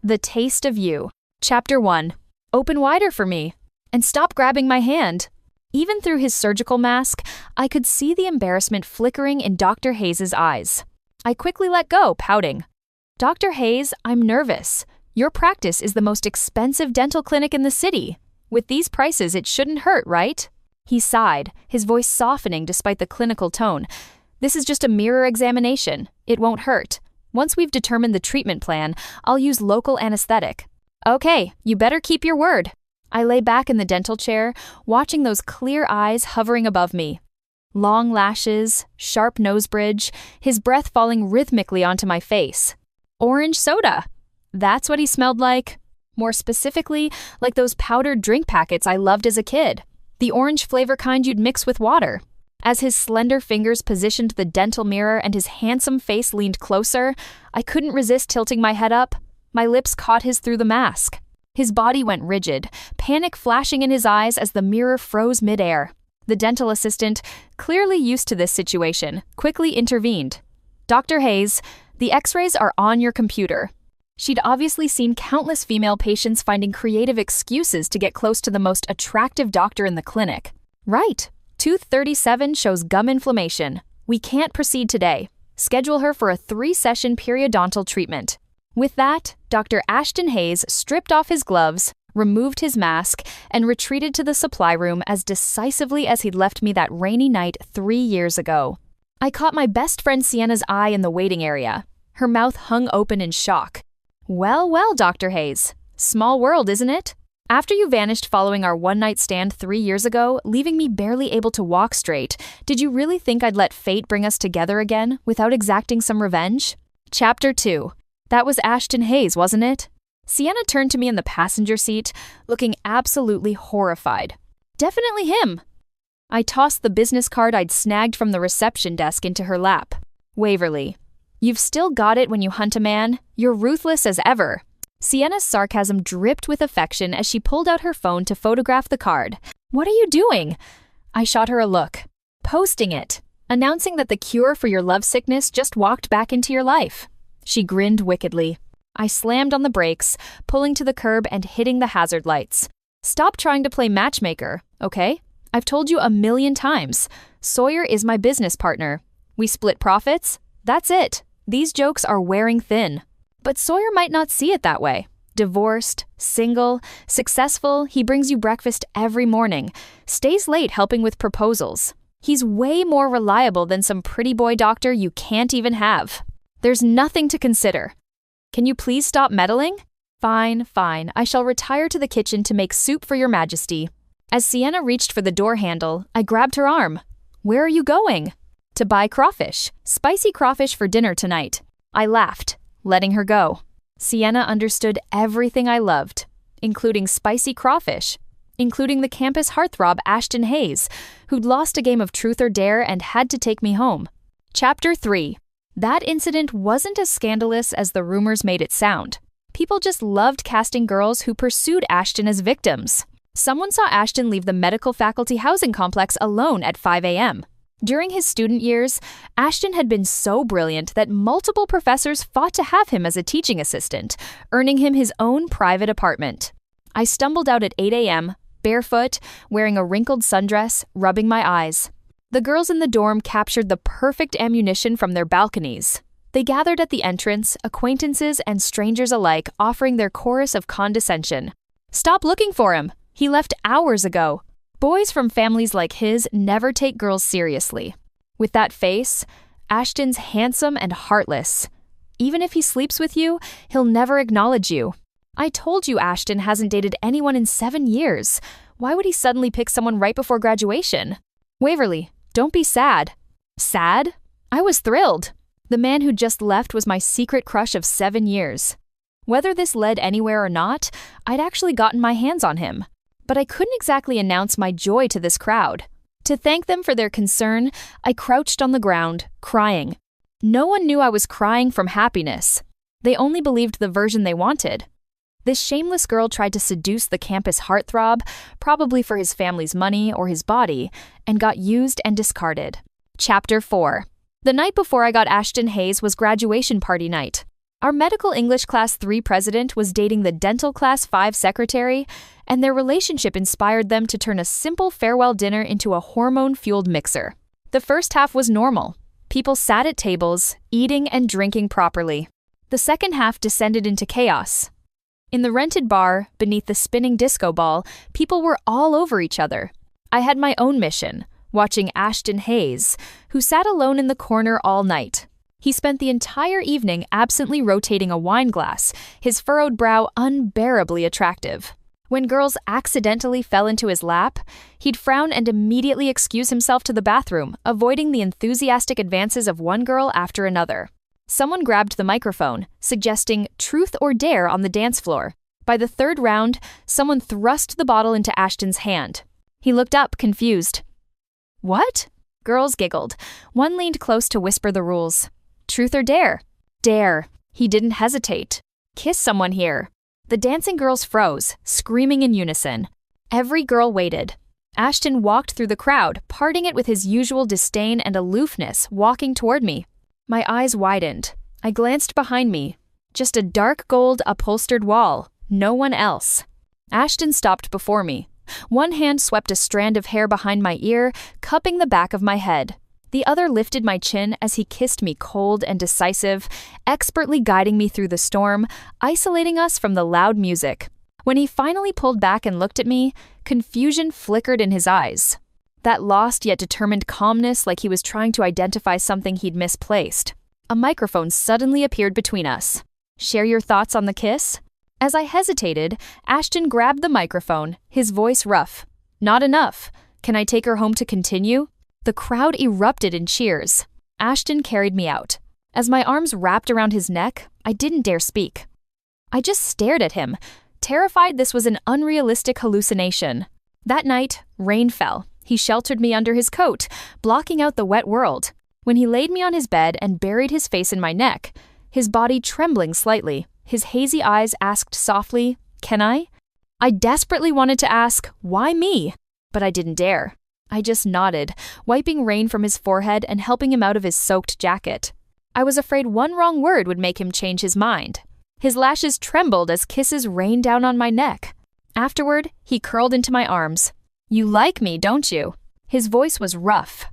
The Taste of You. Chapter 1. Open wider for me. And stop grabbing my hand. Even through his surgical mask, I could see the embarrassment flickering in Dr. Hayes' eyes. I quickly let go, pouting. Dr. Hayes, I'm nervous. Your practice is the most expensive dental clinic in the city. With these prices, it shouldn't hurt, right? He sighed, his voice softening despite the clinical tone. This is just a mirror examination. It won't hurt. Once we've determined the treatment plan, I'll use local anesthetic. Okay, you better keep your word. I lay back in the dental chair, watching those clear eyes hovering above me. Long lashes, sharp nose bridge, his breath falling rhythmically onto my face. Orange soda. That's what he smelled like. More specifically, like those powdered drink packets I loved as a kid. The orange flavor kind you'd mix with water. As his slender fingers positioned the dental mirror and his handsome face leaned closer, I couldn't resist tilting my head up. My lips caught his through the mask. His body went rigid, panic flashing in his eyes as the mirror froze midair. The dental assistant, clearly used to this situation, quickly intervened. Dr. Hayes, the x-rays are on your computer. She'd obviously seen countless female patients finding creative excuses to get close to the most attractive doctor in the clinic. Right. Tooth 37 shows gum inflammation. We can't proceed today. Schedule her for a 3-session periodontal treatment. With that, Dr. Ashton Hayes stripped off his gloves, removed his mask, and retreated to the supply room as decisively as he'd left me that rainy night 3 years ago. I caught my best friend Sienna's eye in the waiting area. Her mouth hung open in shock. Well, well, Dr. Hayes. Small world, isn't it? After you vanished following our one-night stand 3 years ago, leaving me barely able to walk straight, did you really think I'd let fate bring us together again without exacting some revenge? Chapter 2. That was Ashton Hayes, wasn't it? Sienna turned to me in the passenger seat, looking absolutely horrified. Definitely him. I tossed the business card I'd snagged from the reception desk into her lap. Waverly. You've still got it when you hunt a man. You're ruthless as ever. Sienna's sarcasm dripped with affection as she pulled out her phone to photograph the card. What are you doing? I shot her a look. Posting it. Announcing that the cure for your lovesickness just walked back into your life. She grinned wickedly. I slammed on the brakes, pulling to the curb and hitting the hazard lights. Stop trying to play matchmaker, okay? I've told you 1,000,000 times. Sawyer is my business partner. We split profits. That's it. These jokes are wearing thin. But Sawyer might not see it that way. Divorced, single, successful, he brings you breakfast every morning, stays late helping with proposals. He's way more reliable than some pretty boy doctor you can't even have. There's nothing to consider. Can you please stop meddling? Fine, fine. I shall retire to the kitchen to make soup for your majesty. As Sienna reached for the door handle, I grabbed her arm. Where are you going? To buy crawfish. Spicy crawfish for dinner tonight. I laughed, letting her go. Sienna understood everything I loved, including spicy crawfish, including the campus heartthrob Ashton Hayes, who'd lost a game of truth or dare and had to take me home. Chapter 3. That incident wasn't as scandalous as the rumors made it sound. People just loved casting girls who pursued Ashton as victims. Someone saw Ashton leave the medical faculty housing complex alone at 5 a.m. During his student years, Ashton had been so brilliant that multiple professors fought to have him as a teaching assistant, earning him his own private apartment. I stumbled out at 8 a.m., barefoot, wearing a wrinkled sundress, rubbing my eyes. The girls in the dorm captured the perfect ammunition from their balconies. They gathered at the entrance, acquaintances and strangers alike offering their chorus of condescension. Stop looking for him! He left hours ago. Boys from families like his never take girls seriously. With that face, Ashton's handsome and heartless. Even if he sleeps with you, he'll never acknowledge you. I told you Ashton hasn't dated anyone in 7 years. Why would he suddenly pick someone right before graduation? Waverly, don't be sad. Sad? I was thrilled. The man who just left was my secret crush of 7 years. Whether this led anywhere or not, I'd actually gotten my hands on him. But I couldn't exactly announce my joy to this crowd. To thank them for their concern, I crouched on the ground, crying. No one knew I was crying from happiness. They only believed the version they wanted. This shameless girl tried to seduce the campus heartthrob, probably for his family's money or his body, and got used and discarded. Chapter 4. The night before I got Ashton Hayes was graduation party night. Our medical English Class 3 president was dating the dental Class 5 secretary, and their relationship inspired them to turn a simple farewell dinner into a hormone-fueled mixer. The first half was normal. People sat at tables, eating and drinking properly. The second half descended into chaos. In the rented bar, beneath the spinning disco ball, people were all over each other. I had my own mission, watching Ashton Hayes, who sat alone in the corner all night. He spent the entire evening absently rotating a wine glass, his furrowed brow unbearably attractive. When girls accidentally fell into his lap, he'd frown and immediately excuse himself to the bathroom, avoiding the enthusiastic advances of one girl after another. Someone grabbed the microphone, suggesting truth or dare on the dance floor. By the third round, someone thrust the bottle into Ashton's hand. He looked up, confused. "What?" Girls giggled. One leaned close to whisper the rules. Truth or dare? Dare. He didn't hesitate. Kiss someone here. The dancing girls froze, screaming in unison. Every girl waited. Ashton walked through the crowd, parting it with his usual disdain and aloofness, walking toward me. My eyes widened. I glanced behind me. Just a dark gold upholstered wall. No one else. Ashton stopped before me. One hand swept a strand of hair behind my ear, cupping the back of my head. The other lifted my chin as he kissed me cold and decisive, expertly guiding me through the storm, isolating us from the loud music. When he finally pulled back and looked at me, confusion flickered in his eyes. That lost yet determined calmness, like he was trying to identify something he'd misplaced. A microphone suddenly appeared between us. Share your thoughts on the kiss? As I hesitated, Ashton grabbed the microphone, his voice rough. Not enough. Can I take her home to continue? The crowd erupted in cheers. Ashton carried me out. As my arms wrapped around his neck, I didn't dare speak. I just stared at him, terrified this was an unrealistic hallucination. That night, rain fell. He sheltered me under his coat, blocking out the wet world. When he laid me on his bed and buried his face in my neck, his body trembling slightly, his hazy eyes asked softly, "Can I?" I desperately wanted to ask, "Why me?" But I didn't dare. I just nodded, wiping rain from his forehead and helping him out of his soaked jacket. I was afraid one wrong word would make him change his mind. His lashes trembled as kisses rained down on my neck. Afterward, he curled into my arms. "You like me, don't you?" His voice was rough,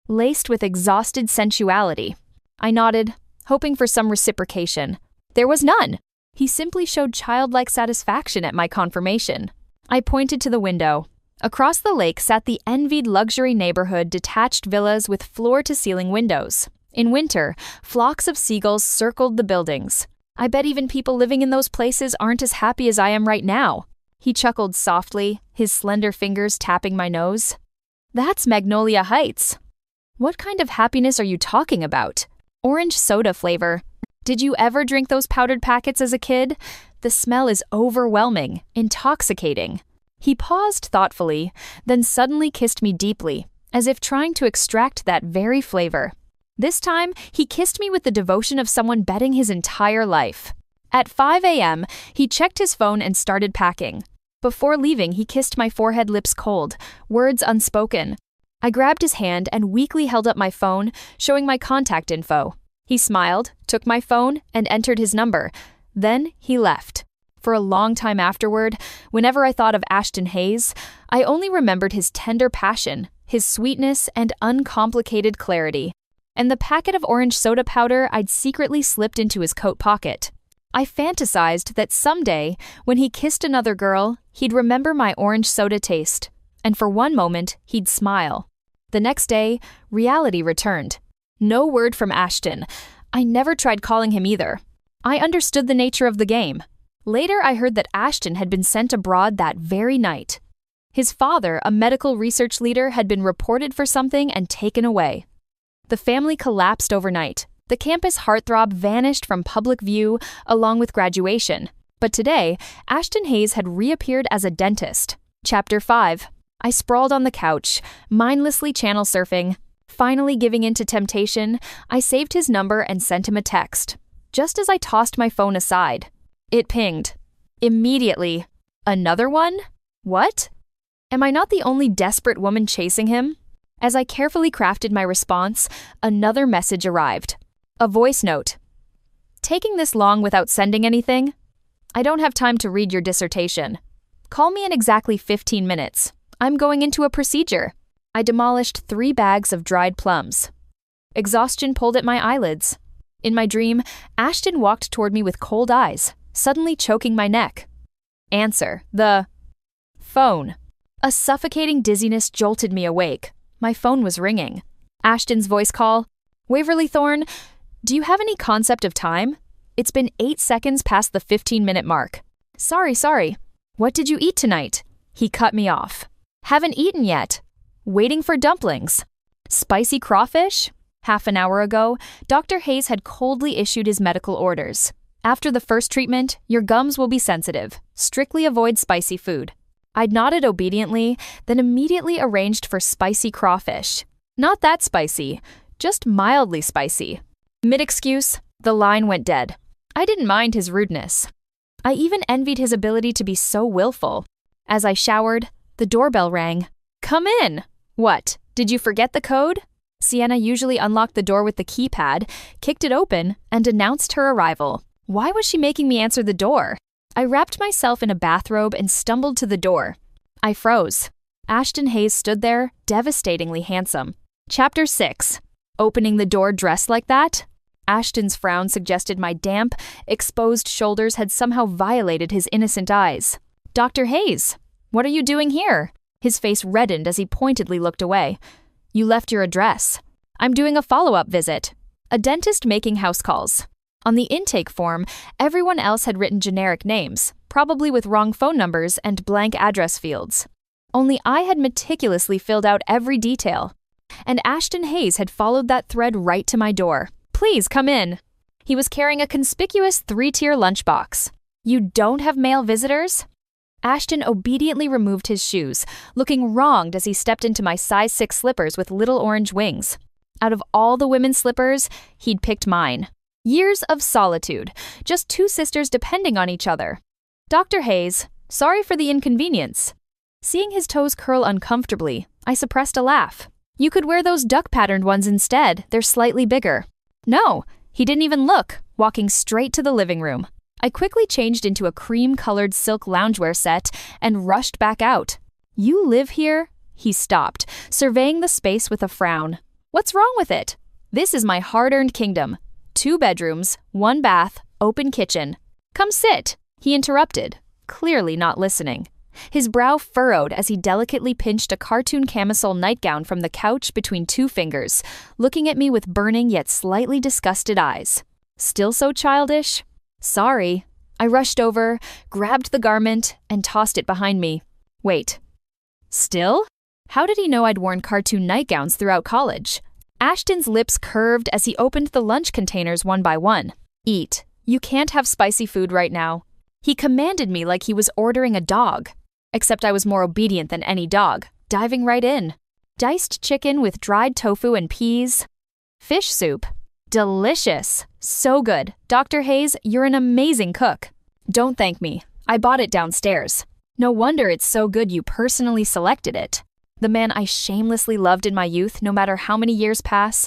laced with exhausted sensuality. I nodded, hoping for some reciprocation. There was none. He simply showed childlike satisfaction at my confirmation. I pointed to the window. Across the lake sat the envied luxury neighborhood detached villas with floor-to-ceiling windows. In winter, flocks of seagulls circled the buildings. I bet even people living in those places aren't as happy as I am right now. He chuckled softly, his slender fingers tapping my nose. That's Magnolia Heights. What kind of happiness are you talking about? Orange soda flavor. Did you ever drink those powdered packets as a kid? The smell is overwhelming, intoxicating. He paused thoughtfully, then suddenly kissed me deeply, as if trying to extract that very flavor. This time, he kissed me with the devotion of someone betting his entire life. At 5 a.m., he checked his phone and started packing. Before leaving, he kissed my forehead, lips cold, words unspoken. I grabbed his hand and weakly held up my phone, showing my contact info. He smiled, took my phone, and entered his number. Then he left. For a long time afterward, whenever I thought of Ashton Hayes, I only remembered his tender passion, his sweetness, and uncomplicated clarity. And the packet of orange soda powder I'd secretly slipped into his coat pocket. I fantasized that someday, when he kissed another girl, he'd remember my orange soda taste. And for one moment, he'd smile. The next day, reality returned. No word from Ashton. I never tried calling him either. I understood the nature of the game. Later, I heard that Ashton had been sent abroad that very night. His father, a medical research leader, had been reported for something and taken away. The family collapsed overnight. The campus heartthrob vanished from public view along with graduation. But today, Ashton Hayes had reappeared as a dentist. Chapter 5. I sprawled on the couch, mindlessly channel surfing. Finally giving in to temptation, I saved his number and sent him a text. Just as I tossed my phone aside, it pinged. Immediately. Another one? What? Am I not the only desperate woman chasing him? As I carefully crafted my response, another message arrived. A voice note. taking this long without sending anything? I don't have time to read your dissertation. Call me in exactly 15 minutes. I'm going into a procedure. I demolished 3 bags of dried plums. Exhaustion pulled at my eyelids. In my dream, Ashton walked toward me with cold eyes, suddenly choking my neck. Answer. The phone. A suffocating dizziness jolted me awake. My phone was ringing. Ashton's voice call. Waverly Thorne, do you have any concept of time? It's been 8 seconds past the 15-minute mark. Sorry. What did you eat tonight? He cut me off. Haven't eaten yet. Waiting for dumplings. Spicy crawfish? Half an hour ago, Dr. Hayes had coldly issued his medical orders. After the first treatment, your gums will be sensitive. Strictly avoid spicy food. I nodded obediently, then immediately arranged for spicy crawfish. Not that spicy, just mildly spicy. Mid-excuse, the line went dead. I didn't mind his rudeness. I even envied his ability to be so willful. As I showered, the doorbell rang. Come in! What, did you forget the code? Sienna usually unlocked the door with the keypad, kicked it open, and announced her arrival. Why was she making me answer the door? I wrapped myself in a bathrobe and stumbled to the door. I froze. Ashton Hayes stood there, devastatingly handsome. Chapter 6. Opening the door dressed like that? Ashton's frown suggested my damp, exposed shoulders had somehow violated his innocent eyes. Dr. Hayes, what are you doing here? His face reddened as he pointedly looked away. You left your address. I'm doing a follow-up visit. A dentist making house calls. On the intake form, everyone else had written generic names, probably with wrong phone numbers and blank address fields. Only I had meticulously filled out every detail. And Ashton Hayes had followed that thread right to my door. Please come in. He was carrying a conspicuous 3-tier lunchbox. You don't have male visitors? Ashton obediently removed his shoes, looking wronged as he stepped into my size 6 slippers with little orange wings. Out of all the women's slippers, he'd picked mine. Years of solitude, just 2 sisters depending on each other. Dr. Hayes, sorry for the inconvenience. Seeing his toes curl uncomfortably, I suppressed a laugh. You could wear those duck-patterned ones instead, they're slightly bigger. No, he didn't even look, walking straight to the living room. I quickly changed into a cream-colored silk loungewear set and rushed back out. You live here? He stopped, surveying the space with a frown. What's wrong with it? This is my hard-earned kingdom. 2 bedrooms, 1 bath, open kitchen. Come sit, he interrupted, clearly not listening. His brow furrowed as he delicately pinched a cartoon camisole nightgown from the couch between 2 fingers, looking at me with burning yet slightly disgusted eyes. Still so childish? Sorry. I rushed over, grabbed the garment, and tossed it behind me. Wait. Still? How did he know I'd worn cartoon nightgowns throughout college? Ashton's lips curved as he opened the lunch containers one by one. Eat. You can't have spicy food right now. He commanded me like he was ordering a dog. Except I was more obedient than any dog, diving right in. Diced chicken with dried tofu and peas. Fish soup. Delicious. So good. Dr. Hayes, you're an amazing cook. Don't thank me. I bought it downstairs. No wonder it's so good you personally selected it. The man I shamelessly loved in my youth, no matter how many years pass,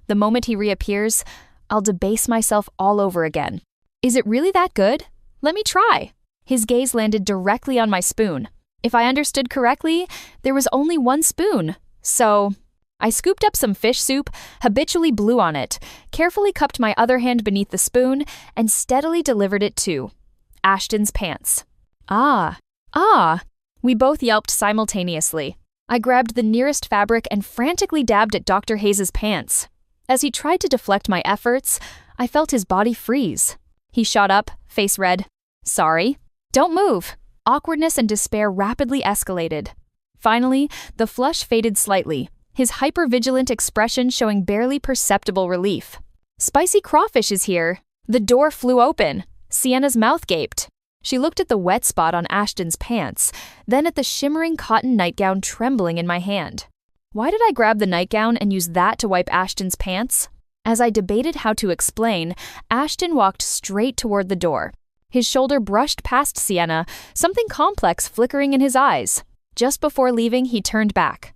the moment he reappears, I'll debase myself all over again. Is it really that good? Let me try. His gaze landed directly on my spoon. If I understood correctly, there was only 1 spoon. So, I scooped up some fish soup, habitually blew on it, carefully cupped my other hand beneath the spoon, and steadily delivered it to Ashton's pants. Ah. We both yelped simultaneously. I grabbed the nearest fabric and frantically dabbed at Dr. Hayes' pants. As he tried to deflect my efforts, I felt his body freeze. He shot up, face red. Sorry. Don't move. Awkwardness and despair rapidly escalated. Finally, the flush faded slightly, his hyper-vigilant expression showing barely perceptible relief. Spicy crawfish is here. The door flew open. Sienna's mouth gaped. She looked at the wet spot on Ashton's pants, then at the shimmering cotton nightgown trembling in my hand. Why did I grab the nightgown and use that to wipe Ashton's pants? As I debated how to explain, Ashton walked straight toward the door. His shoulder brushed past Sienna, something complex flickering in his eyes. Just before leaving, he turned back.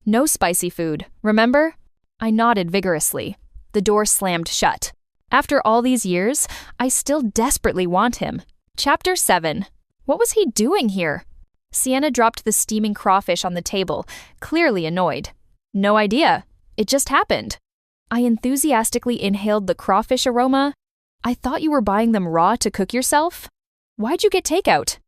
No spicy food, remember? I nodded vigorously. The door slammed shut. After all these years, I still desperately want him. Chapter 7. What was he doing here? Sienna dropped the steaming crawfish on the table, clearly annoyed. No idea. It just happened. I enthusiastically inhaled the crawfish aroma. I thought you were buying them raw to cook yourself? Why'd you get takeout?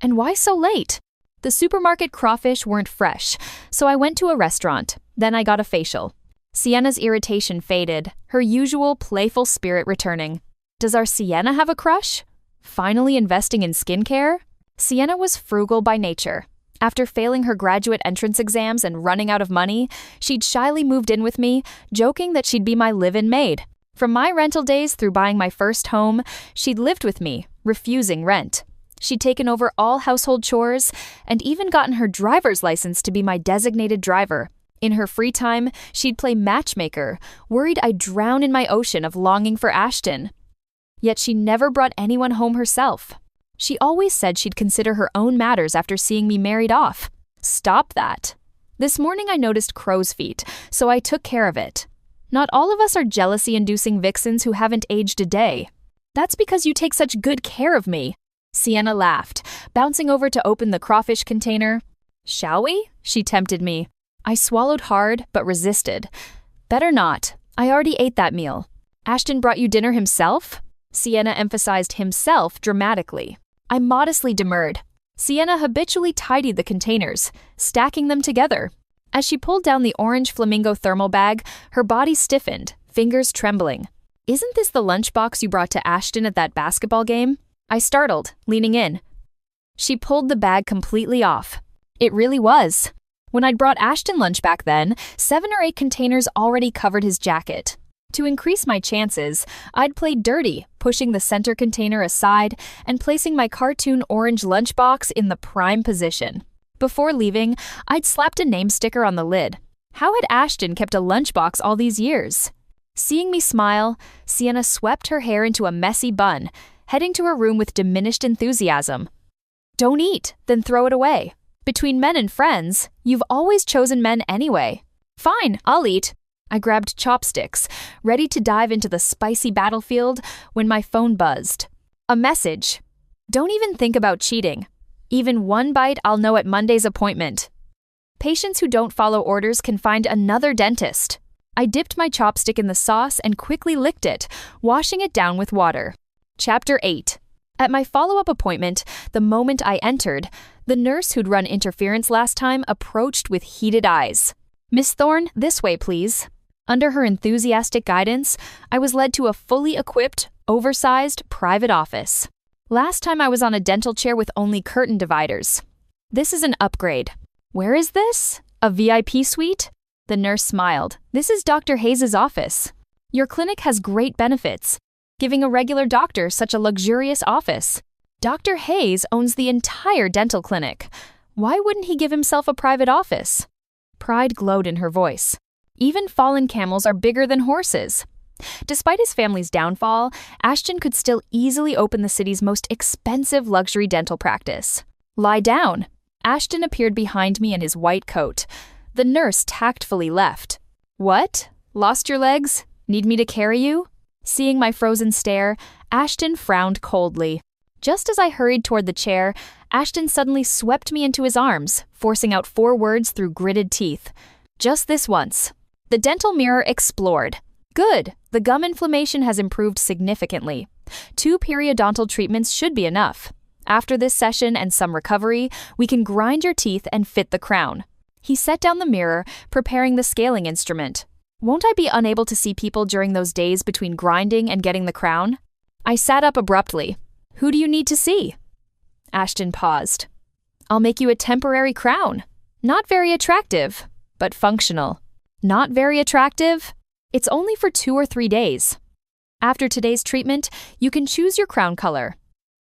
And why so late? The supermarket crawfish weren't fresh, so I went to a restaurant. Then I got a facial. Sienna's irritation faded, her usual playful spirit returning. Does our Sienna have a crush? Finally investing in skincare? Sienna was frugal by nature. After failing her graduate entrance exams and running out of money, she'd shyly moved in with me, joking that she'd be my live-in maid. From my rental days through buying my first home, she'd lived with me, refusing rent. She'd taken over all household chores and even gotten her driver's license to be my designated driver. In her free time, she'd play matchmaker, worried I'd drown in my ocean of longing for Ashton. Yet she never brought anyone home herself. She always said she'd consider her own matters after seeing me married off. Stop that. This morning I noticed crow's feet, so I took care of it. Not all of us are jealousy-inducing vixens who haven't aged a day. That's because you take such good care of me. Sienna laughed, bouncing over to open the crawfish container. Shall we? She tempted me. I swallowed hard, but resisted. Better not. I already ate that meal. Ashton brought you dinner himself? Sienna emphasized himself dramatically. I modestly demurred. Sienna habitually tidied the containers, stacking them together. As she pulled down the orange flamingo thermal bag, her body stiffened, fingers trembling. Isn't this the lunchbox you brought to Ashton at that basketball game? I startled, leaning in. She pulled the bag completely off. It really was. When I'd brought Ashton lunch back then, 7 or 8 containers already covered his jacket. To increase my chances, I'd played dirty, pushing the center container aside and placing my cartoon orange lunchbox in the prime position. Before leaving, I'd slapped a name sticker on the lid. How had Ashton kept a lunchbox all these years? Seeing me smile, Sienna swept her hair into a messy bun, heading to her room with diminished enthusiasm. Don't eat, then throw it away. Between men and friends, you've always chosen men anyway. Fine, I'll eat. I grabbed chopsticks, ready to dive into the spicy battlefield when my phone buzzed. A message. Don't even think about cheating. Even one bite I'll know at Monday's appointment. Patients who don't follow orders can find another dentist. I dipped my chopstick in the sauce and quickly licked it, washing it down with water. Chapter 8. At my follow-up appointment, the moment I entered, the nurse who'd run interference last time approached with heated eyes. Miss Thorne, this way, please. Under her enthusiastic guidance, I was led to a fully equipped, oversized private office. Last time I was on a dental chair with only curtain dividers. This is an upgrade. Where is this? A VIP suite? The nurse smiled. This is Dr. Hayes' office. Your clinic has great benefits, giving a regular doctor such a luxurious office. Dr. Hayes owns the entire dental clinic. Why wouldn't he give himself a private office? Pride glowed in her voice. Even fallen camels are bigger than horses. Despite his family's downfall, Ashton could still easily open the city's most expensive luxury dental practice. Lie down. Ashton appeared behind me in his white coat. The nurse tactfully left. What? Lost your legs? Need me to carry you? Seeing my frozen stare, Ashton frowned coldly. Just as I hurried toward the chair, Ashton suddenly swept me into his arms, forcing out 4 words through gritted teeth. Just this once. The dental mirror explored. Good. The gum inflammation has improved significantly. 2 periodontal treatments should be enough. After this session and some recovery, we can grind your teeth and fit the crown. He set down the mirror, preparing the scaling instrument. Won't I be unable to see people during those days between grinding and getting the crown? I sat up abruptly. Who do you need to see? Ashton paused. I'll make you a temporary crown. Not very attractive, but functional. Not very attractive? It's only for 2 or 3 days. After today's treatment, you can choose your crown color.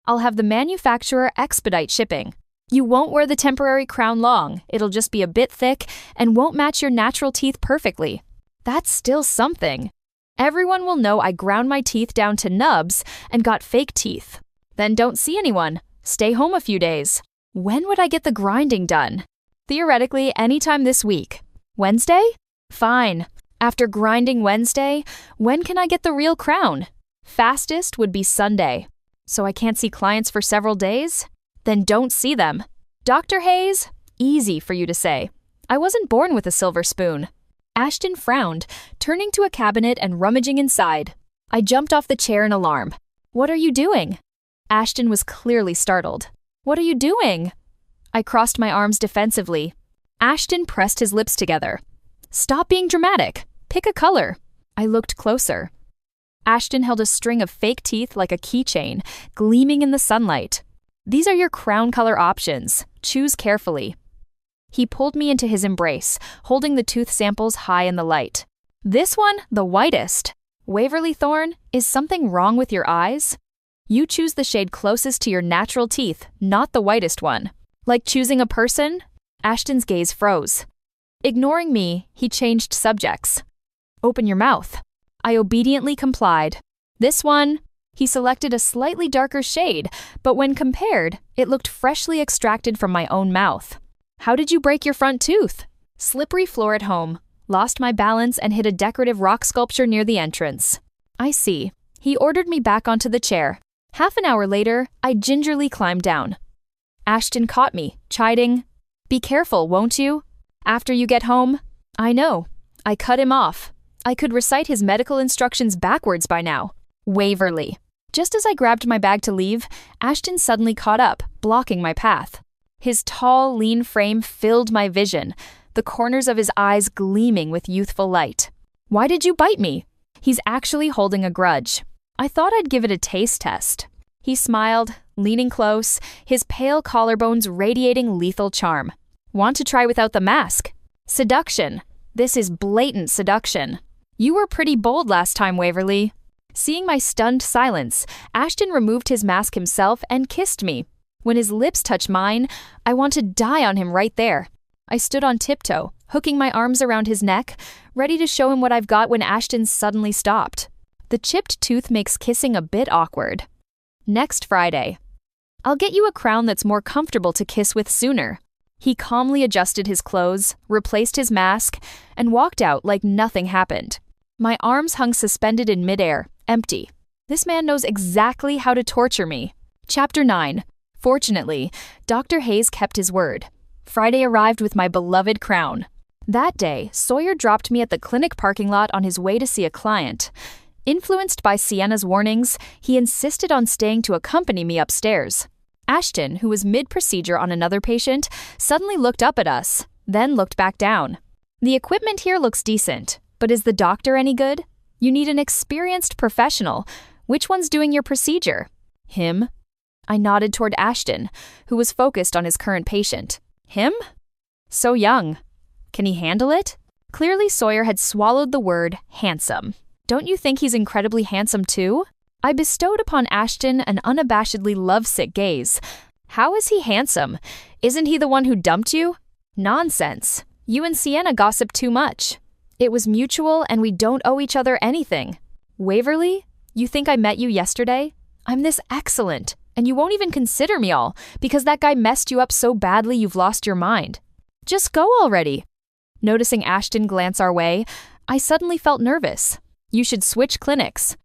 I'll have the manufacturer expedite shipping. You won't wear the temporary crown long. It'll just be a bit thick and won't match your natural teeth perfectly. That's still something. Everyone will know I ground my teeth down to nubs and got fake teeth. Then don't see anyone. Stay home a few days. When would I get the grinding done? Theoretically, anytime this week. Wednesday? Fine. After grinding Wednesday, when can I get the real crown? Fastest would be Sunday. So I can't see clients for several days? Then don't see them. Dr. Hayes? Easy for you to say. I wasn't born with a silver spoon. Ashton frowned, turning to a cabinet and rummaging inside. I jumped off the chair in alarm. What are you doing? Ashton was clearly startled. What are you doing? I crossed my arms defensively. Ashton pressed his lips together. Stop being dramatic. Pick a color. I looked closer. Ashton held a string of fake teeth like a keychain, gleaming in the sunlight. These are your crown color options. Choose carefully. He pulled me into his embrace, holding the tooth samples high in the light. This one, the whitest. Waverly Thorne, is something wrong with your eyes? You choose the shade closest to your natural teeth, not the whitest one. Like choosing a person? Ashton's gaze froze. Ignoring me, he changed subjects. Open your mouth. I obediently complied. This one, he selected a slightly darker shade, but when compared, it looked freshly extracted from my own mouth. How did you break your front tooth? Slippery floor at home. Lost my balance and hit a decorative rock sculpture near the entrance. I see. He ordered me back onto the chair. Half an hour later, I gingerly climbed down. Ashton caught me, chiding, Be careful, won't you? After you get home? I know. I cut him off. I could recite his medical instructions backwards by now. Waverly. Just as I grabbed my bag to leave, Ashton suddenly caught up, blocking my path. His tall, lean frame filled my vision, the corners of his eyes gleaming with youthful light. Why did you bite me? He's actually holding a grudge. I thought I'd give it a taste test. He smiled, leaning close, his pale collarbones radiating lethal charm. Want to try without the mask? Seduction. This is blatant seduction. You were pretty bold last time, Waverly. Seeing my stunned silence, Ashton removed his mask himself and kissed me. When his lips touched mine, I want to die on him right there. I stood on tiptoe, hooking my arms around his neck, ready to show him what I've got when Ashton suddenly stopped. The chipped tooth makes kissing a bit awkward. Next Friday. I'll get you a crown that's more comfortable to kiss with sooner. He calmly adjusted his clothes, replaced his mask, and walked out like nothing happened. My arms hung suspended in midair, empty. This man knows exactly how to torture me. Chapter 9. Fortunately, Dr. Hayes kept his word. Friday arrived with my beloved crown. That day, Sawyer dropped me at the clinic parking lot on his way to see a client. Influenced by Sienna's warnings, he insisted on staying to accompany me upstairs. Ashton, who was mid-procedure on another patient, suddenly looked up at us, then looked back down. The equipment here looks decent, but is the doctor any good? You need an experienced professional. Which one's doing your procedure? Him? I nodded toward Ashton, who was focused on his current patient. Him? So young. Can he handle it? Clearly Sawyer had swallowed the word handsome. Don't you think he's incredibly handsome too? I bestowed upon Ashton an unabashedly lovesick gaze. How is he handsome? Isn't he the one who dumped you? Nonsense. You and Sienna gossip too much. It was mutual and we don't owe each other anything. Waverly, you think I met you yesterday? I'm this excellent, and you won't even consider me all because that guy messed you up so badly you've lost your mind. Just go already. Noticing Ashton glance our way, I suddenly felt nervous. You should switch clinics.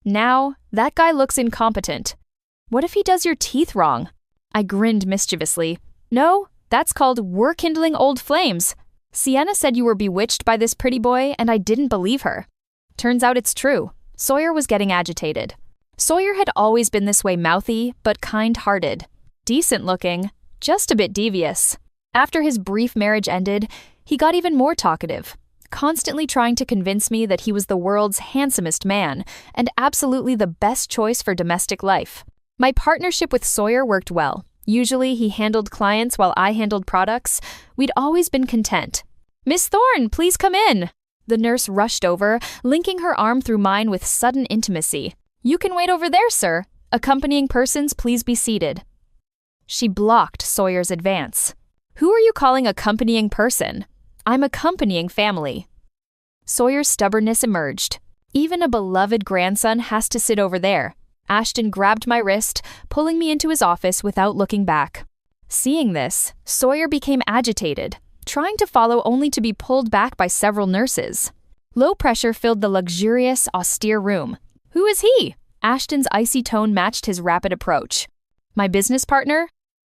Now, that guy looks incompetent. What if he does your teeth wrong? I grinned mischievously. No, that's called we're kindling old flames. Sienna said you were bewitched by this pretty boy, and I didn't believe her. Turns out it's true. Sawyer was getting agitated. Sawyer had always been this way, mouthy, but kind-hearted. Decent-looking, just a bit devious. After his brief marriage ended, he got even more talkative, constantly trying to convince me that he was the world's handsomest man and absolutely the best choice for domestic life. My partnership with Sawyer worked well. Usually he handled clients while I handled products. We'd always been content. Miss Thorne, please come in. The nurse rushed over, linking her arm through mine with sudden intimacy. You can wait over there, sir. Accompanying persons, please be seated. She blocked Sawyer's advance. Who are you calling accompanying person? I'm accompanying family. Sawyer's stubbornness emerged. Even a beloved grandson has to sit over there. Ashton grabbed my wrist, pulling me into his office without looking back. Seeing this, Sawyer became agitated, trying to follow only to be pulled back by several nurses. Low pressure filled the luxurious, austere room. Who is he? Ashton's icy tone matched his rapid approach. My business partner?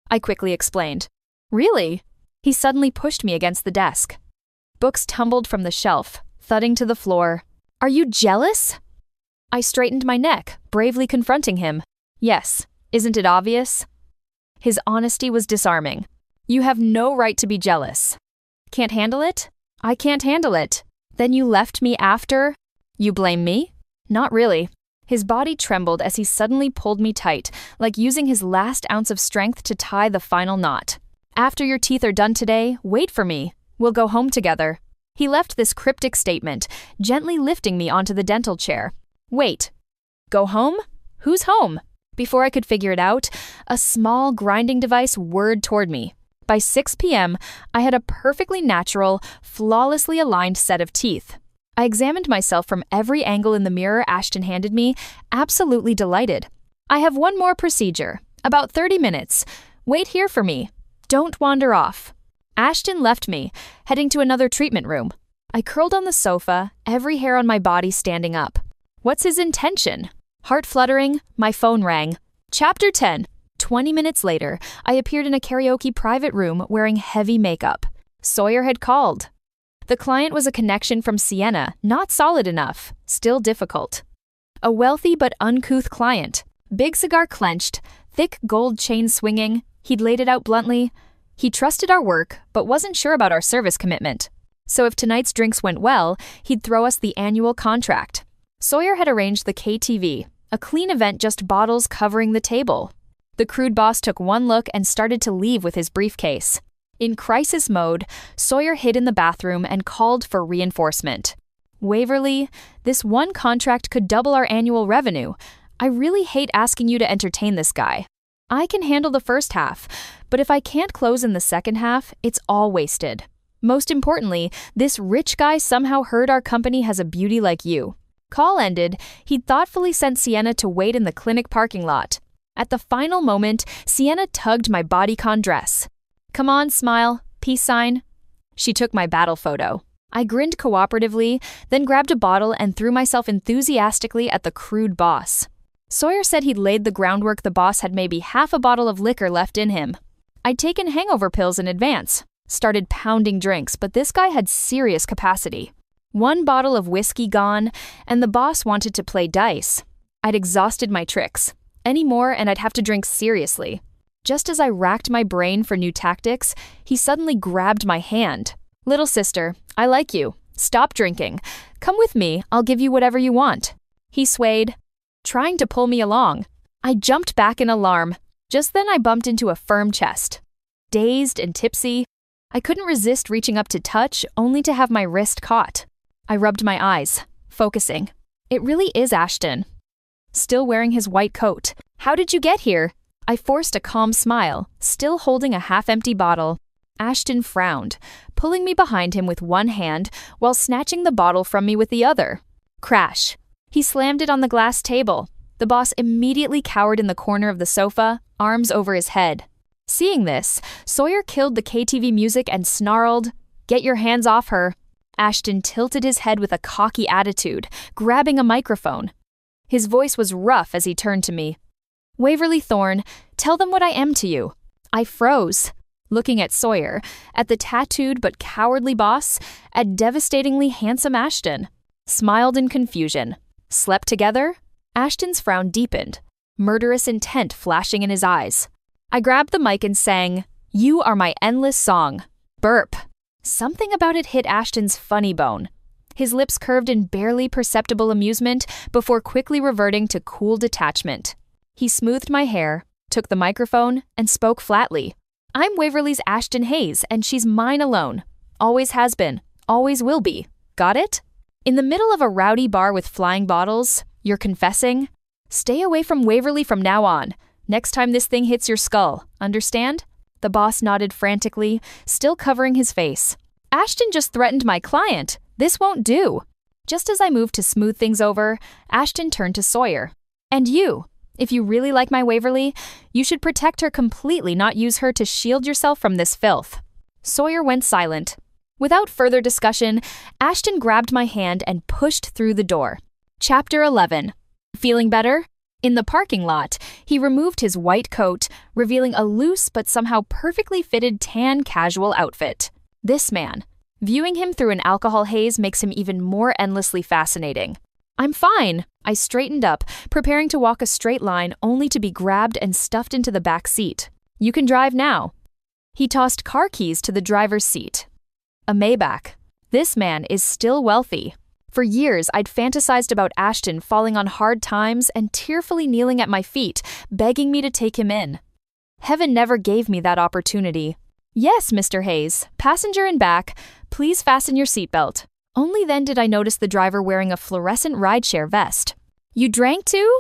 I quickly explained. Really? He suddenly pushed me against the desk. Books tumbled from the shelf, thudding to the floor. Are you jealous? I straightened my neck, bravely confronting him. Yes, isn't it obvious? His honesty was disarming. You have no right to be jealous. Can't handle it? I can't handle it. Then you left me after? You blame me? Not really. His body trembled as he suddenly pulled me tight, like using his last ounce of strength to tie the final knot. After your teeth are done today, wait for me. We'll go home together. He left this cryptic statement, gently lifting me onto the dental chair. Wait. Go home? Who's home? Before I could figure it out, a small grinding device whirred toward me. By 6 p.m., I had a perfectly natural, flawlessly aligned set of teeth. I examined myself from every angle in the mirror Ashton handed me, absolutely delighted. I have one more procedure. About 30 minutes. Wait here for me. Don't wander off. Ashton left me, heading to another treatment room. I curled on the sofa, every hair on my body standing up. What's his intention? Heart fluttering, my phone rang. Chapter 10. 20 minutes later, I appeared in a karaoke private room wearing heavy makeup. Sawyer had called. The client was a connection from Siena, not solid enough, still difficult. A wealthy but uncouth client. Big cigar clenched, thick gold chain swinging, he'd laid it out bluntly. He trusted our work, but wasn't sure about our service commitment. So if tonight's drinks went well, he'd throw us the annual contract. Sawyer had arranged the KTV, a clean event just bottles covering the table. The crude boss took one look and started to leave with his briefcase. In crisis mode, Sawyer hid in the bathroom and called for reinforcement. Waverly, this one contract could double our annual revenue. I really hate asking you to entertain this guy. I can handle the first half, but if I can't close in the second half, it's all wasted. Most importantly, this rich guy somehow heard our company has a beauty like you. Call ended, he'd thoughtfully sent Sienna to wait in the clinic parking lot. At the final moment, Sienna tugged my bodycon dress. Come on, smile. Peace sign. She took my battle photo. I grinned cooperatively, then grabbed a bottle and threw myself enthusiastically at the crude boss. Sawyer said he'd laid the groundwork the boss had maybe half a bottle of liquor left in him. I'd taken hangover pills in advance, started pounding drinks, but this guy had serious capacity. One bottle of whiskey gone, and the boss wanted to play dice. I'd exhausted my tricks. Any more and I'd have to drink seriously. Just as I racked my brain for new tactics, he suddenly grabbed my hand. Little sister, I like you. Stop drinking. Come with me, I'll give you whatever you want. He swayed, trying to pull me along. I jumped back in alarm. Just then I bumped into a firm chest. Dazed and tipsy, I couldn't resist reaching up to touch, only to have my wrist caught. I rubbed my eyes, focusing. It really is Ashton. Still wearing his white coat. How did you get here? I forced a calm smile, still holding a half-empty bottle. Ashton frowned, pulling me behind him with one hand while snatching the bottle from me with the other. Crash. He slammed it on the glass table. The boss immediately cowered in the corner of the sofa, arms over his head. Seeing this, Sawyer killed the KTV music and snarled, "Get your hands off her." Ashton tilted his head with a cocky attitude, grabbing a microphone. His voice was rough as he turned to me. Waverly Thorne, tell them what I am to you. I froze, looking at Sawyer, at the tattooed but cowardly boss, at devastatingly handsome Ashton. Smiled in confusion. Slept together? Ashton's frown deepened, murderous intent flashing in his eyes. I grabbed the mic and sang, "You are my endless song." Burp. Something about it hit Ashton's funny bone. His lips curved in barely perceptible amusement before quickly reverting to cool detachment. He smoothed my hair, took the microphone, and spoke flatly. I'm Waverly's Ashton Hayes, and she's mine alone. Always has been, always will be. Got it? In the middle of a rowdy bar with flying bottles, you're confessing? Stay away from Waverly from now on. Next time this thing hits your skull, understand? The boss nodded frantically, still covering his face. Ashton just threatened my client. This won't do. Just as I moved to smooth things over, Ashton turned to Sawyer. And you? If you really like my Waverly, you should protect her completely, not use her to shield yourself from this filth. Sawyer went silent. Without further discussion, Ashton grabbed my hand and pushed through the door. Chapter 11. Feeling better? In the parking lot, he removed his white coat, revealing a loose but somehow perfectly fitted tan casual outfit. This man. Viewing him through an alcohol haze makes him even more endlessly fascinating. I'm fine. I straightened up, preparing to walk a straight line only to be grabbed and stuffed into the back seat. You can drive now. He tossed car keys to the driver's seat. A Maybach. This man is still wealthy. For years, I'd fantasized about Ashton falling on hard times and tearfully kneeling at my feet, begging me to take him in. Heaven never gave me that opportunity. Yes, Mr. Hayes, passenger in back, please fasten your seatbelt. Only then did I notice the driver wearing a fluorescent rideshare vest. You drank too?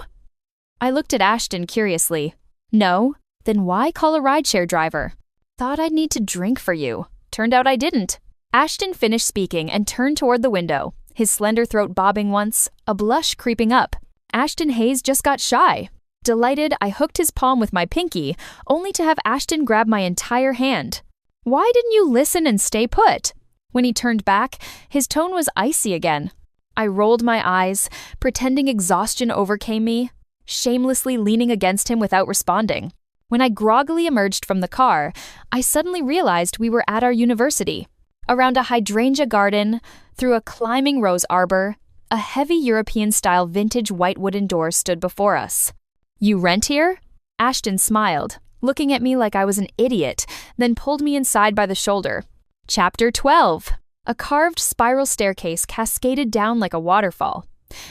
I looked at Ashton curiously. No, then why call a rideshare driver? Thought I'd need to drink for you. Turned out I didn't. Ashton finished speaking and turned toward the window, his slender throat bobbing once, a blush creeping up. Ashton Hayes just got shy. Delighted, I hooked his palm with my pinky, only to have Ashton grab my entire hand. Why didn't you listen and stay put? When he turned back, his tone was icy again. I rolled my eyes, pretending exhaustion overcame me, shamelessly leaning against him without responding. When I groggily emerged from the car, I suddenly realized we were at our university. Around a hydrangea garden, through a climbing rose arbor, a heavy European-style vintage white wooden door stood before us. You rent here? Ashton smiled, looking at me like I was an idiot, then pulled me inside by the shoulder. Chapter 12. A carved spiral staircase cascaded down like a waterfall.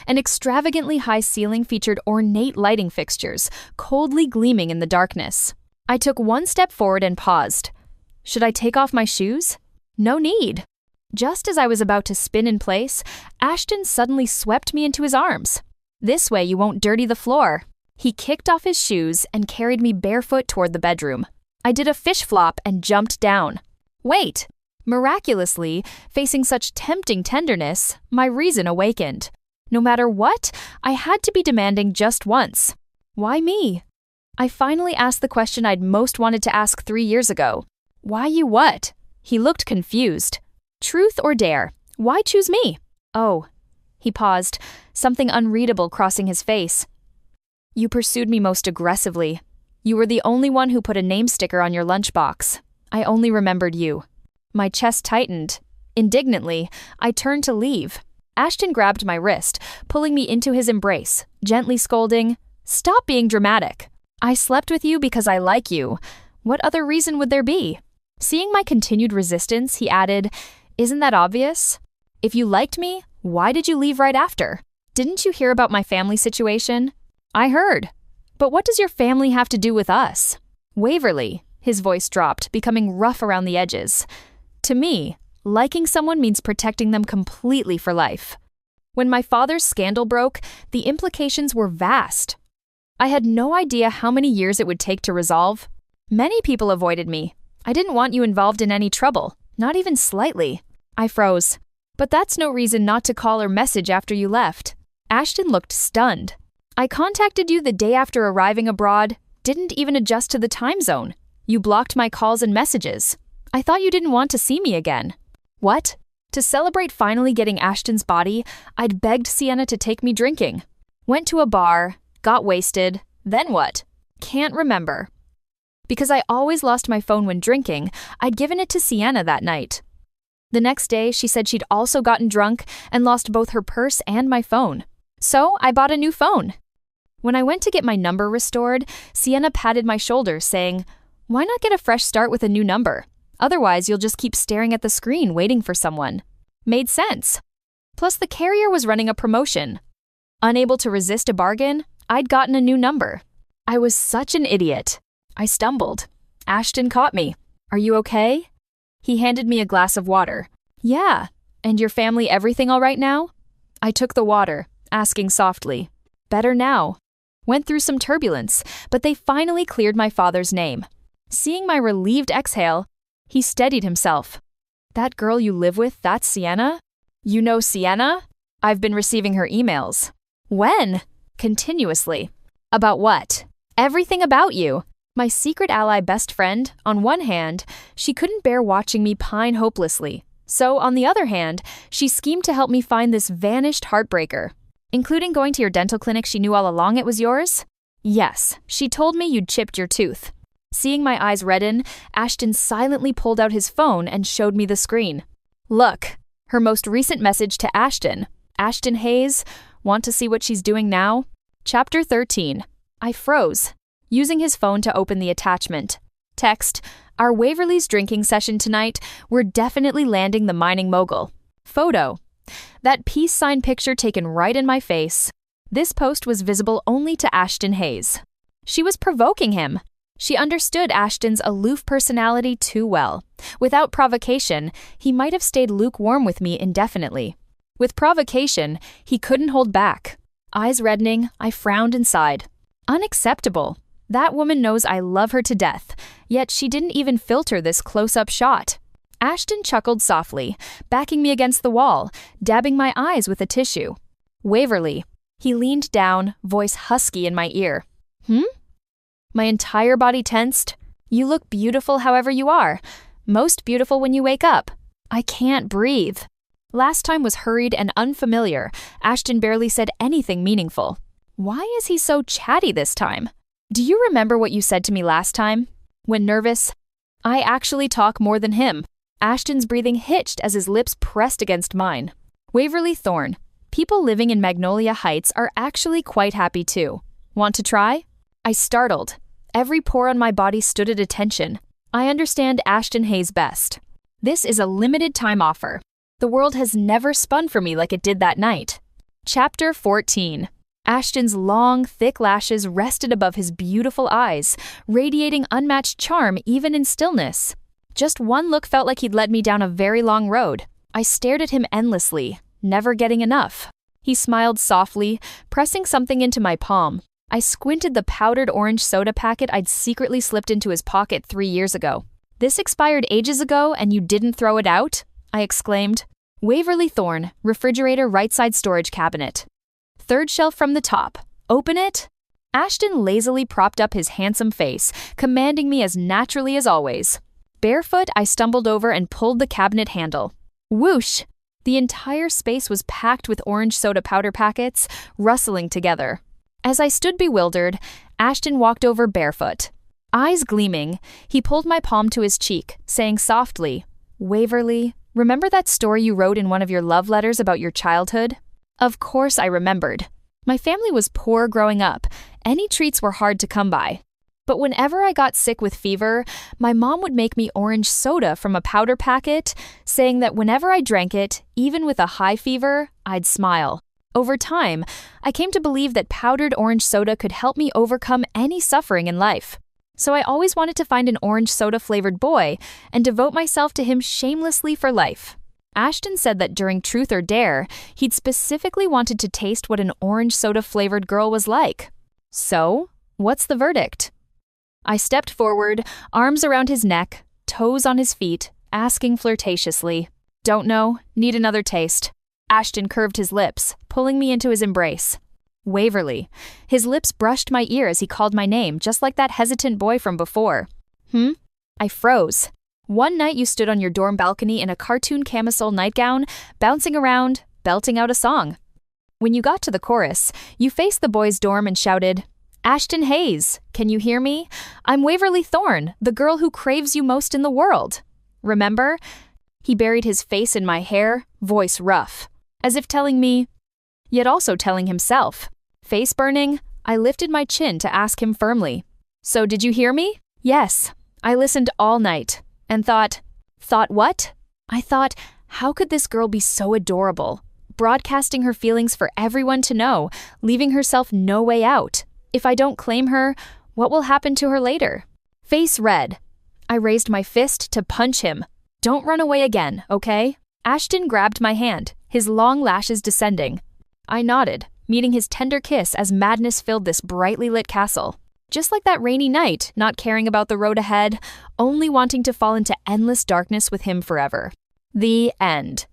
An extravagantly high ceiling featured ornate lighting fixtures, coldly gleaming in the darkness. I took one step forward and paused. Should I take off my shoes? No need. Just as I was about to spin in place, Ashton suddenly swept me into his arms. This way you won't dirty the floor. He kicked off his shoes and carried me barefoot toward the bedroom. I did a fish flop and jumped down. Wait! Miraculously, facing such tempting tenderness, my reason awakened. No matter what, I had to be demanding just once. Why me? I finally asked the question I'd most wanted to ask 3 years ago. Why you what? He looked confused. Truth or dare? Why choose me? Oh. He paused, something unreadable crossing his face. You pursued me most aggressively. You were the only one who put a name sticker on your lunchbox. I only remembered you. My chest tightened. Indignantly, I turned to leave. Ashton grabbed my wrist, pulling me into his embrace, gently scolding, "Stop being dramatic. I slept with you because I like you. What other reason would there be?" Seeing my continued resistance, he added, "Isn't that obvious? If you liked me, why did you leave right after? Didn't you hear about my family situation?" I heard. But what does your family have to do with us? Waverly, his voice dropped, becoming rough around the edges. To me, liking someone means protecting them completely for life. When my father's scandal broke, the implications were vast. I had no idea how many years it would take to resolve. Many people avoided me. I didn't want you involved in any trouble, not even slightly. I froze. But that's no reason not to call or message after you left. Ashton looked stunned. I contacted you the day after arriving abroad, didn't even adjust to the time zone. You blocked my calls and messages. I thought you didn't want to see me again. What? To celebrate finally getting Ashton's body, I'd begged Sienna to take me drinking. Went to a bar, got wasted, then what? Can't remember. Because I always lost my phone when drinking, I'd given it to Sienna that night. The next day, she said she'd also gotten drunk and lost both her purse and my phone. So I bought a new phone. When I went to get my number restored, Sienna patted my shoulder, saying, "Why not get a fresh start with a new number? Otherwise, you'll just keep staring at the screen waiting for someone." Made sense. Plus, the carrier was running a promotion. Unable to resist a bargain, I'd gotten a new number. I was such an idiot. I stumbled. Ashton caught me. "Are you okay?" He handed me a glass of water. "Yeah. And your family everything all right now?" I took the water, asking softly. "Better now." Went through some turbulence, but they finally cleared my father's name. Seeing my relieved exhale, he steadied himself. "That girl you live with, that's Sienna? You know Sienna? I've been receiving her emails." "When?" "Continuously." "About what?" "Everything about you." My secret ally best friend, on one hand, she couldn't bear watching me pine hopelessly. So, on the other hand, she schemed to help me find this vanished heartbreaker. Including going to your dental clinic she knew all along it was yours? Yes, she told me you'd chipped your tooth. Seeing my eyes redden, Ashton silently pulled out his phone and showed me the screen. Look, her most recent message to Ashton. Ashton Hayes, want to see what she's doing now? Chapter 13. I froze, using his phone to open the attachment. Text, our Waverly's drinking session tonight, we're definitely landing the mining mogul. Photo, that peace sign picture taken right in my face. This post was visible only to Ashton Hayes. She was provoking him. She understood Ashton's aloof personality too well. Without provocation, he might have stayed lukewarm with me indefinitely. With provocation, he couldn't hold back. Eyes reddening, I frowned and sighed. Unacceptable. That woman knows I love her to death, yet she didn't even filter this close-up shot. Ashton chuckled softly, backing me against the wall, dabbing my eyes with a tissue. Waverly. He leaned down, voice husky in my ear. My entire body tensed. You look beautiful however you are. Most beautiful when you wake up. I can't breathe. Last time was hurried and unfamiliar. Ashton barely said anything meaningful. Why is he so chatty this time? Do you remember what you said to me last time? When nervous, I actually talk more than him. Ashton's breathing hitched as his lips pressed against mine. Waverly Thorne. People living in Magnolia Heights are actually quite happy too. Want to try? I startled. Every pore on my body stood at attention. I understand Ashton Hayes best. This is a limited time offer. The world has never spun for me like it did that night. Chapter 14. Ashton's long, thick lashes rested above his beautiful eyes, radiating unmatched charm even in stillness. Just one look felt like he'd led me down a very long road. I stared at him endlessly, never getting enough. He smiled softly, pressing something into my palm. I squinted the powdered orange soda packet I'd secretly slipped into his pocket 3 years ago. This expired ages ago and you didn't throw it out? I exclaimed. Waverly Thorne, refrigerator right side storage cabinet. Third shelf from the top. Open it? Ashton lazily propped up his handsome face, commanding me as naturally as always. Barefoot, I stumbled over and pulled the cabinet handle. Whoosh! The entire space was packed with orange soda powder packets, rustling together. As I stood bewildered, Ashton walked over barefoot. Eyes gleaming, he pulled my palm to his cheek, saying softly, Waverly, remember that story you wrote in one of your love letters about your childhood? Of course I remembered. My family was poor growing up. Any treats were hard to come by. But whenever I got sick with fever, my mom would make me orange soda from a powder packet, saying that whenever I drank it, even with a high fever, I'd smile. Over time, I came to believe that powdered orange soda could help me overcome any suffering in life. So I always wanted to find an orange soda-flavored boy and devote myself to him shamelessly for life. Ashton said that during Truth or Dare, he'd specifically wanted to taste what an orange soda-flavored girl was like. So, what's the verdict? I stepped forward, arms around his neck, toes on his feet, asking flirtatiously, Don't know, need another taste. Ashton curved his lips, pulling me into his embrace. Waverly. His lips brushed my ear as he called my name, just like that hesitant boy from before. I froze. One night you stood on your dorm balcony in a cartoon camisole nightgown, bouncing around, belting out a song. When you got to the chorus, you faced the boys' dorm and shouted, Ashton Hayes, can you hear me? I'm Waverly Thorne, the girl who craves you most in the world. Remember? He buried his face in my hair, voice rough, as if telling me, yet also telling himself. Face burning, I lifted my chin to ask him firmly, So did you hear me? Yes. I listened all night. And thought what? I thought, how could this girl be so adorable? Broadcasting her feelings for everyone to know, leaving herself no way out. If I don't claim her, what will happen to her later? Face red. I raised my fist to punch him. Don't run away again, okay? Ashton grabbed my hand, his long lashes descending. I nodded, meeting his tender kiss as madness filled this brightly lit castle. Just like that rainy night, not caring about the road ahead, only wanting to fall into endless darkness with him forever. The end.